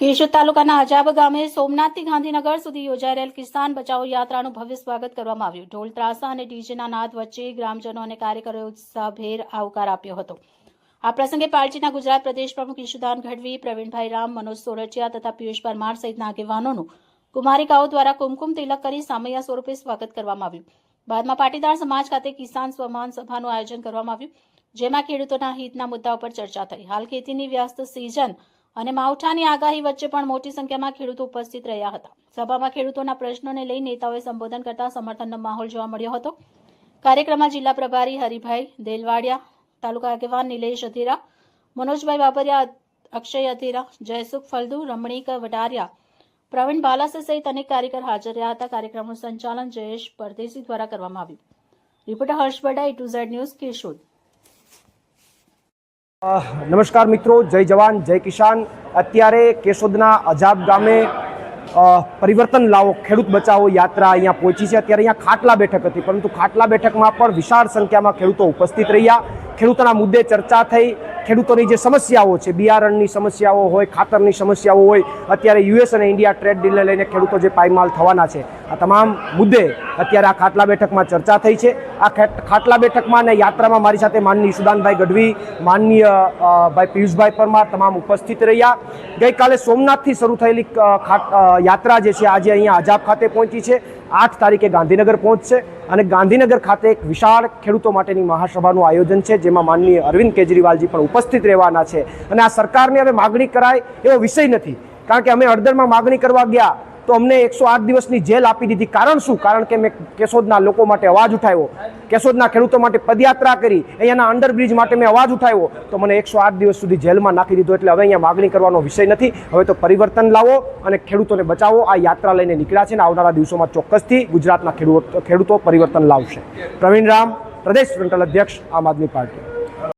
કેશોદ તાલુકાના અજાબ ગામે સોમનાથથી ગાંધીનગર સુધી યોજાઈ રહેલ કિસાન બચાવો યાત્રાનું ભવ્ય સ્વાગત કરવામાં આવ્યું। ઢોલ ત્રાસા અને ડીજેના નાદ વચ્ચે ગ્રામજનો અને કાર્યકરોએ ઉત્સાહભેર આવકાર આપ્યો હતો। આ પ્રસંગે પાર્ટીના ગુજરાત પ્રદેશ પ્રમુખ ઈશુદાન ગઢવી, પ્રવીણભાઈ રામ, મનોજ સોરઠિયા તથા પિયુષ પરમાર સહિતના આગેવાનોનું કુમારિકાઓ દ્વારા કુમકુમ તિલક કરી સામૈયા સ્વરૂપે સ્વાગત કરવામાં આવ્યું। બાદમાં પાટીદાર સમાજ ખાતે કિસાન સ્વમાન સભાનું આયોજન કરવામાં આવ્યું, જેમાં ખેડૂતોના હિતના મુદ્દાઓ પર ચર્ચા થઈ। હાલ ખેતીની વ્યસ્ત સિઝન અને માવઠાની આગાહી વચ્ચે પણ મોટી સંખ્યામાં ખેડૂતો ઉપસ્થિત રહ્યા હતા। સભામાં ખેડૂતોના પ્રશ્નોને લઈ નેતાઓએ સંબોધન કરતા સમર્થનનો માહોલ જોવા મળ્યો હતો। કાર્યક્રમમાં જિલ્લા પ્રભારી હરિભાઈ દેલવાડિયા, તાલુકા આગેવાન નિલેશ અધીરા, મનોજભાઈ બાબરિયા, અક્ષય અધીરા, જયસુખ ફલદુ, રમણીક વટારિયા, પ્રવીણ બાલાસે સહિત અનેક કાર્યકર હાજર રહ્યા હતા। કાર્યક્રમનું સંચાલન જયેશ પરદેશી દ્વારા કરવામાં આવ્યું। રિપોર્ટર હર્ષ બડા, A2Z ન્યૂઝ, કેશોદ। નમસ્કાર મિત્રો, જય જવાન જય કિસાન। અત્યારે કેશોદના અજાબ ગામે પરિવર્તન લાવો ખેડૂત બચાવો યાત્રા અહીંયા પહોંચી છે। અત્યારે અહીંયા ખાટલા બેઠક હતી, પરંતુ ખાટલા બેઠકમાં પણ વિશાળ સંખ્યામાં ખેડૂતો ઉપસ્થિત રહ્યા। ખેડૂતોના મુદ્દે ચર્ચા થઈ। ખેડૂતોની જે સમસ્યાઓ છે, બિયારણની સમસ્યાઓ હોય, ખાતરની સમસ્યાઓ હોય, અત્યારે US અને ઇન્ડિયા ટ્રેડ ડીલને લઈને ખેડૂતો જે પાયમાલ થવાના છે, આ તમામ મુદ્દે અત્યારે આ ખાટલા બેઠકમાં ચર્ચા થઈ છે। આ ખાટલા બેઠકમાં અને યાત્રામાં મારી સાથે માનનીય ઈશુદાનભાઈ ગઢવી, માનનીય ભાઈ પિયુષભાઈ પરમાર તમામ ઉપસ્થિત રહ્યા। ગઈકાલે સોમનાથથી શરૂ થયેલી યાત્રા જે છે આજે અહીંયા અજાબ ખાતે પહોંચી છે। 8 તારીખે ગાંધીનગર પહોંચશે અને ગાંધીનગર ખાતે એક વિશાળ ખેડૂતો માટેની મહાસભાનું આયોજન છે, જેમાં માનનીય અરવિંદ કેજરીવાલજી પણ ઉપસ્થિત રહેવાના છે। અને આ સરકારને હવે માગણી કરાય એવો વિષય નથી, કારણ કે અમે હળદરમાં માગણી કરવા ગયા તો અમને 108 દિવસની જેલ આપી દીધી। કારણ શું? કારણ કે મેં કેશોદના લોકો માટે અવાજ ઉઠાવ્યો, કેશોદના ખેડૂતો માટે પદયાત્રા કરી, અહીંયાના અંડરબ્રિજ માટે મેં અવાજ ઉઠાવ્યો તો મને 108 દિવસ સુધી જેલમાં નાખી દીધો। એટલે હવે અહીંયા માગણી કરવાનો વિષય નથી, હવે તો પરિવર્તન લાવો અને ખેડૂતોને બચાવો આ યાત્રા લઈને નીકળ્યા છે અને આવનારા દિવસોમાં ચોક્કસથી ગુજરાતના ખેડૂતો પરિવર્તન લાવશે। પ્રવીણ રામ, પ્રદેશ ફ્રન્ટલ અધ્યક્ષ, આમ આદમી પાર્ટી।